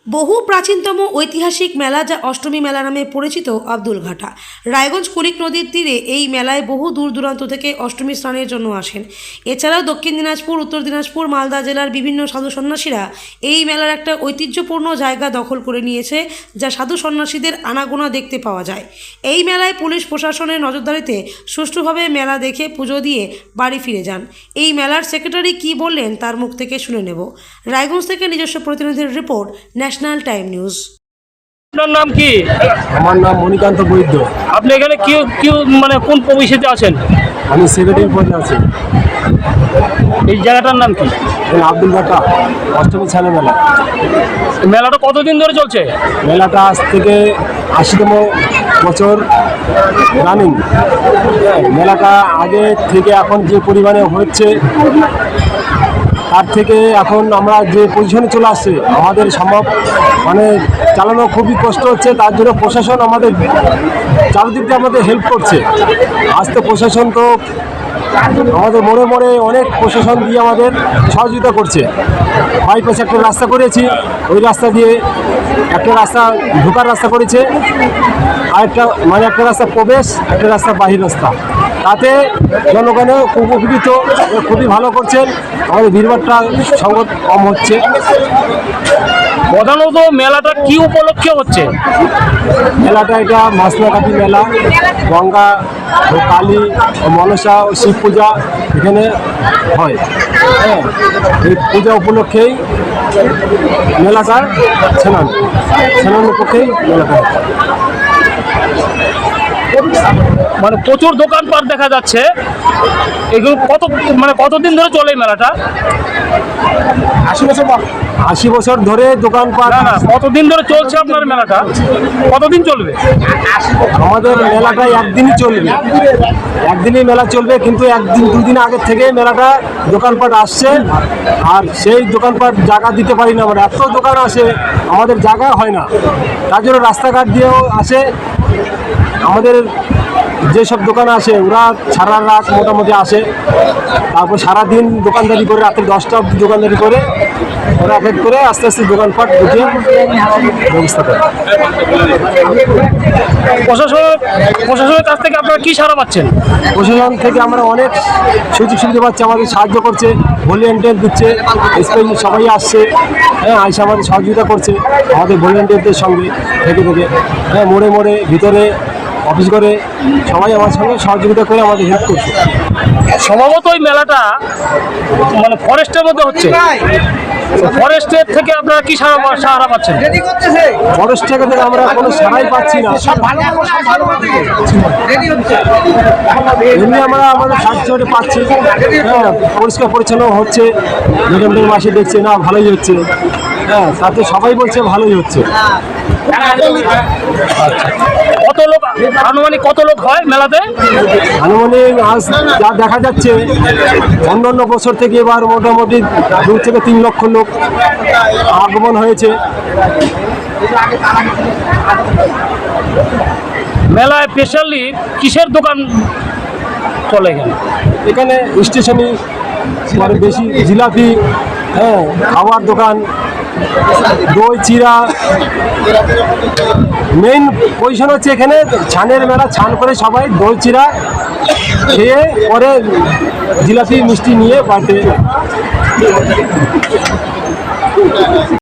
বহু প্রাচীনতম ঐতিহাসিক মেলা যা অষ্টমী মেলা নামে পরিচিত আব্দুলঘাটা রায়গঞ্জ কুলিক নদীর তীরে এই মেলায় বহু দূর দূরান্ত থেকে অষ্টমী স্নানের জন্য আসেন। এছাড়াও দক্ষিণ দিনাজপুর, উত্তর দিনাজপুর, মালদা জেলার বিভিন্ন সাধু সন্ন্যাসীরা এই মেলার একটা ঐতিহ্যপূর্ণ জায়গা দখল করে নিয়েছে, যা সাধু সন্ন্যাসীদের আনাগোনা দেখতে পাওয়া যায়। এই মেলায় পুলিশ প্রশাসনের নজরদারিতে সুষ্ঠুভাবে মেলা দেখে পুজো দিয়ে বাড়ি ফিরে যান। এই মেলার সেক্রেটারি কী বললেন তার মুখ থেকে শুনে নেব। রায়গঞ্জ থেকে নিজস্ব প্রতিনিধির রিপোর্ট, ন্যাশনাল টাইম নিউজ। আপনার নাম কি? আমার নাম মণিকান্ত বৈদ্য। আপনি এখানে কি মানে কোন প্রবিষ্টিতে আছেন? আমি সেক্রেটারি পদে আছি। এই জায়গাটার নাম কি? আব্দুলঘাটা অষ্টমী ছানে মেলা। মেলাটা কতদিন ধরে চলছে? মেলাটা আজ থেকে 80তম বছর রানিং। মেলাটা আগে থেকে এখন যে পরিমাণে হচ্ছে তার থেকে এখন আমরা যে পজিশনে চলে আসছে আমাদের সম্ভব মানে চালানো খুবই কষ্ট হচ্ছে। তার জন্য প্রশাসন আমাদের চারিদিক দিয়ে আমাদের হেল্প করছে। আজ তো প্রশাসন তো আমাদের মোড়ে মোড়ে অনেক প্রশাসন দিয়ে আমাদের সহযোগিতা করছে। বাইপাসে একটা রাস্তা করেছি, ওই রাস্তা দিয়ে একটা রাস্তা ঢোকার রাস্তা করেছে, আর একটা রাস্তা প্রবেশ, একটা রাস্তা বাহির রাস্তা। তাতে জনগণও উপকৃত, খুবই ভালো করছেন। আমাদের ভিড়ভাড়টা সংকট কম হচ্ছে। প্রধানত মেলাটা কি উপলক্ষে হচ্ছে? মেলাটা এটা মাসনাকাটি মেলা, গঙ্গা ও কালী ও মনসা ও শিব পূজা এখানে হয়। হ্যাঁ, এই পূজা উপলক্ষেই মেলাটার স্নান উপলক্ষেই মেলাটা হয়। মানে প্রচুর দোকানপাট দেখা যাচ্ছে। এগুলো কতদিন ধরে চলে এই মেলাটা? 80 বছর ধরে দোকানপাট। না, কতদিন ধরে চলছে আপনার মেলাটা? কতদিন চলবে? আমাদের মেলাটা একদিনই চলবে, একদিনই মেলা চলবে, কিন্তু একদিন দুদিন আগের থেকে মেলাটা দোকানপাট আসছে। আর সেই দোকানপাট জায়গা দিতে পারি না আমরা, এত দোকান আসে আমাদের জায়গা হয় না। তার জন্য রাস্তাঘাট দিয়েও আসে। আমাদের যেসব দোকান আসে ওরা সারা রাত মোটামুটি আসে, তারপর সারাদিন দোকানদারি করে রাত্রে 10টা অবধি দোকানদারি করে ওরা এক এক করে আস্তে আস্তে দোকানপাট ঢুকে ব্যবস্থা করে। প্রশাসনের কাছ থেকে আপনারা কি সাড়া পাচ্ছেন? প্রশাসন থেকে আমরা অনেক সুযোগ সুবিধা পাচ্ছি, আমাদের সাহায্য করছে, ভলেন্টিয়ার দিচ্ছে, স্পেশালি সবাই আসছে। হ্যাঁ, আইসা আমাদের সহযোগিতা করছে আমাদের ভলেন্টিয়ারদের সঙ্গে থেকে। হ্যাঁ, মোড়ে মোড়ে ভিতরে অফিস করে সবাই আমার সঙ্গে সহযোগিতা করে আমাদের হেল্প করছে। সম্ভবত ওই মেলাটা মানে ফরেস্টের মধ্যে হচ্ছে। ফরেস্টের থেকে আপনারা কি সাহারা পাচ্ছেন? ফরেস্ট থেকে আমরা কোনো সারাই পাচ্ছি না। এমনি আমরা আমাদের সাহায্য পাচ্ছি। হ্যাঁ, পরিষ্কার পরিচ্ছন্ন হচ্ছে, নভেম্বর মাসে দেখছে না ভালোই হচ্ছে। হ্যাঁ, তাতে সবাই বলছে ভালোই হচ্ছে। কত লোক আনুমানিক কত লোক হয় মেলাতে? আনুমানিক আজ যা দেখা যাচ্ছে অন্যান্য বছর থেকে এবার মোটামুটি 2 থেকে 3 লক্ষ লোক আগমন হয়েছে। মেলায় স্পেশালি কিসের দোকান চলে এখানে স্টেশনে মানে বেশি জিলাপি, হ্যাঁ, খাওয়ার দোকান, দই চিরা। মেইন পজিশন হচ্ছে এখানে ছানের মেলা। ছান করে সবাই দই চিরা খেয়ে পরে জিলাপি মিষ্টি নিয়ে বাড়িতে